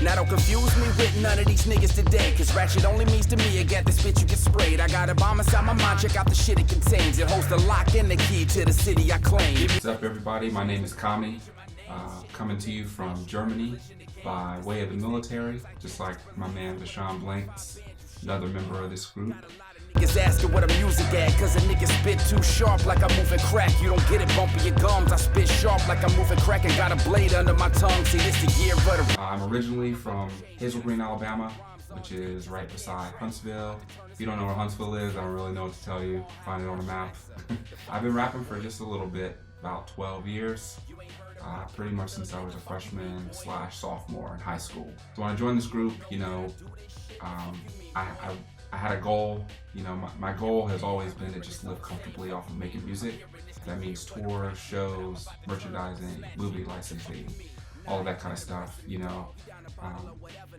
Now don't confuse me with none of these niggas today, cause ratchet only means to me I got this bitch you get sprayed. I got a bomb inside my mind, check out the shit it contains. It holds the lock and the key to the city I claim. What's up everybody, my name is Kami, coming to you from Germany by way of the military, just like my man Deshaun Blanks, another member of this group. Niggas asking what a music at, cause a nigga spit too sharp like I'm moving crack. You don't get it, bumping your gums. I spit sharp like I'm moving crack and got a blade under my tongue. See, this the year of the... I'm originally from Hazel Green, Alabama, which is right beside Huntsville. If you don't know where Huntsville is, I don't really know what to tell you. Find it on the map. I've been rapping for just a little bit, about 12 years. Pretty much since I was a freshman / sophomore in high school. So when I joined this group, you know, I had a goal. You know, my goal has always been to just live comfortably off of making music. That means tours, shows, merchandising, movie licensing, all of that kind of stuff, you know.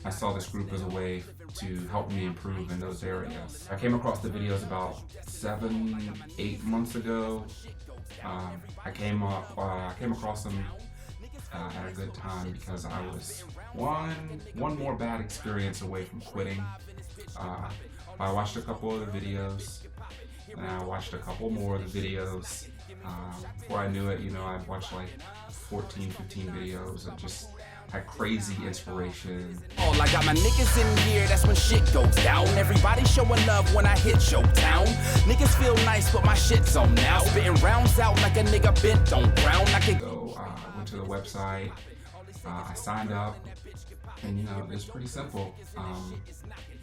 I saw this group as a way to help me improve in those areas. I came across the videos about 7-8 months ago. I came across them at a good time because I was one more bad experience away from quitting. I watched a couple of the videos, and I watched a couple more of the videos. Before I knew it, you know, I watched like 14, 15 videos and just had crazy inspiration. Oh, I got my niggas in here, that's when shit goes down. Everybody showing love when I hit Showtown. Niggas feel nice, but my shit's on now. Spitting rounds out like a nigga bent on ground. So I went to the website, I signed up, and you know, it's pretty simple.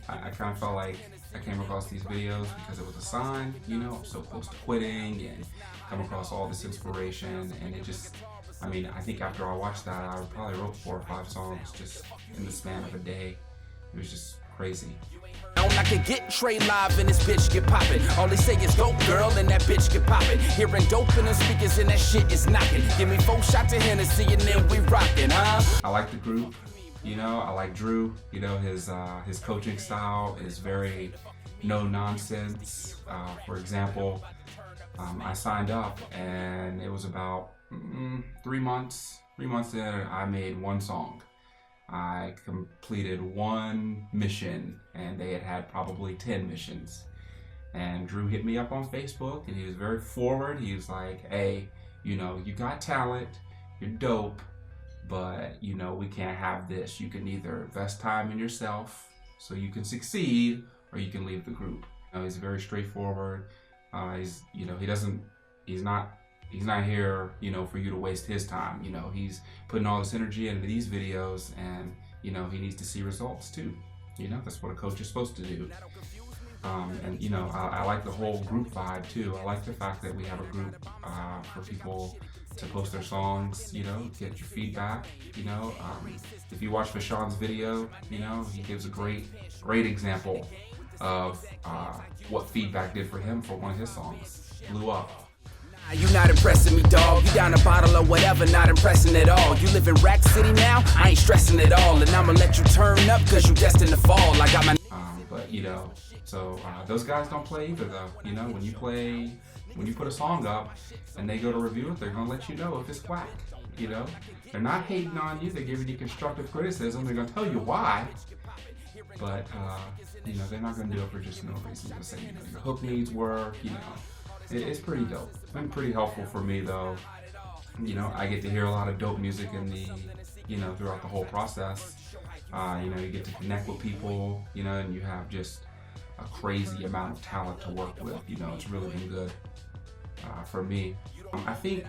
I kind of felt like I came across these videos because it was a sign, you know, I'm so close to quitting and come across all this inspiration, and it just, I mean, I think after I watched that, I probably wrote 4 or 5 songs just in the span of a day. It was just crazy. I could get Trey live and this bitch get poppin'. All they say is go girl and that bitch get poppin'. Hearing dope in the speakers and that shit is knockin'. Give me 4 shots of Hennessy and then we rockin', huh? I like the group, you know, I like Drew. You know, his coaching style is very no nonsense. For example, I signed up and it was about 3 months in, I made 1 song. I completed 1 mission, and they had probably 10 missions. And Drew hit me up on Facebook, and he was very forward. He was like, hey, you know, you got talent, you're dope, but you know, we can't have this. You can either invest time in yourself so you can succeed, or you can leave the group. You know, he's very straightforward. You know, he's not here, you know, for you to waste his time. You know, he's putting all this energy into these videos, and you know, he needs to see results too. You know, that's what a coach is supposed to do. And you know, I like the whole group vibe too. I like the fact that we have a group for people to post their songs, you know, get your feedback. You know, if you watch Deshaun's video, you know, he gives a great example of what feedback did for him for one of his songs. Blew up. You not impressing me, dog. You down a bottle or whatever, not impressing at all. You live in Rack City now, I ain't stressing at all. And I'ma let you turn up cause you destined to fall. I got my... But you know, so those guys don't play either though. You know, when you put a song up and they go to review it, they're gonna let you know if it's whack. You know, they're not hating on you, they're giving you constructive criticism, they're gonna tell you why. But you know, they're not gonna do it for just no reason. They're saying, you know, your hook needs work, you know. It's pretty dope. It's been pretty helpful for me though. You know, I get to hear a lot of dope music in the, you know, throughout the whole process. You know, you get to connect with people, you know, and you have just a crazy amount of talent to work with. You know, it's really been good for me. I think,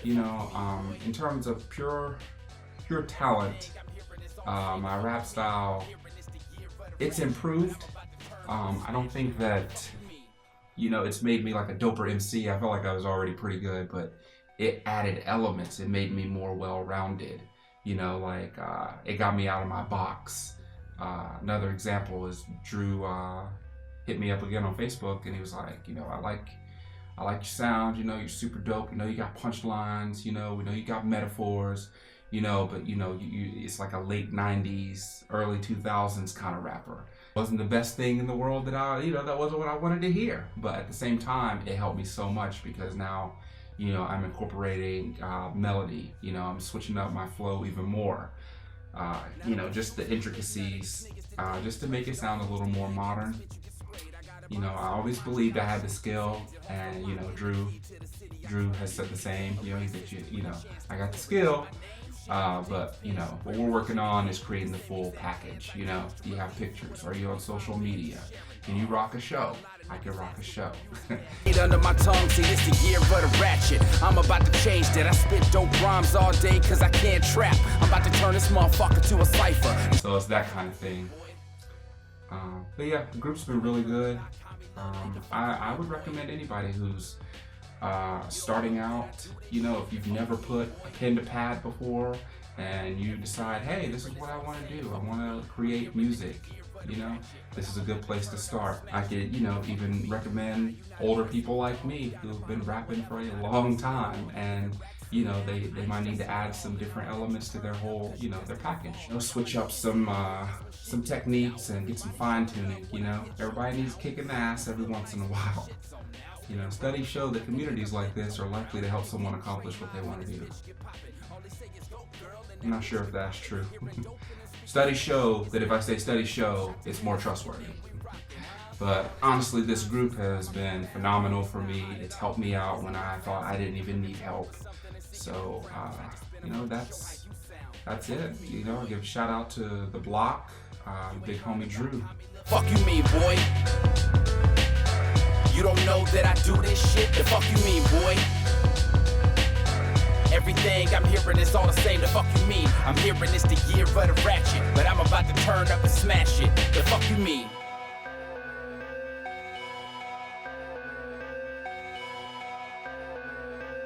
you know, in terms of pure talent, my rap style, it's improved. I don't think that, you know, it's made me like a doper MC. I felt like I was already pretty good, but it added elements. It made me more well-rounded. You know, like it got me out of my box. Another example is Drew hit me up again on Facebook, and he was like, you know, I like your sound. You know, you're super dope. You know, you got punchlines. You know, we know you got metaphors. You know, but you know, it's like a late '90s, early 2000s kind of rapper. Wasn't the best thing in the world that that wasn't what I wanted to hear. But at the same time, it helped me so much because now, you know, I'm incorporating melody. You know, I'm switching up my flow even more. just the intricacies, just to make it sound a little more modern. I always believed I had the skill, and Drew has said the same. I got the skill, but what we're working on is creating the full package. Do you have pictures? Are you on social media? Can you rock a show? I can rock a show. Under my tongue, see this the year of the ratchet. I'm about to change that. I spit dope rhymes all day cause I can't trap. I'm about to turn this motherfucker to a cipher. So it's that kind of thing. But yeah, the group's been really good. I would recommend anybody who's starting out, if you've never put a pen to pad before and you decide, hey, this is what I want to do. I want to create music. This is a good place to start. I could, even recommend older people like me who've been rapping for a long time, and they might need to add some different elements to their whole, their package. Switch up some techniques and get some fine tuning. Everybody needs kicking the ass every once in a while. Studies show that communities like this are likely to help someone accomplish what they want to do. I'm not sure if that's true. Studies show that if I say studies show, it's more trustworthy. But honestly, this group has been phenomenal for me. It's helped me out when I thought I didn't even need help. So, that's it. I give a shout out to the block, big homie Drew. Fuck you mean, boy? You don't know that I do this shit? The fuck you mean, boy? Everything I'm hearing is all the same. The fuck you mean? I'm hearing it's the year of the ratchet, but I'm about to turn up and smash it. The fuck you mean?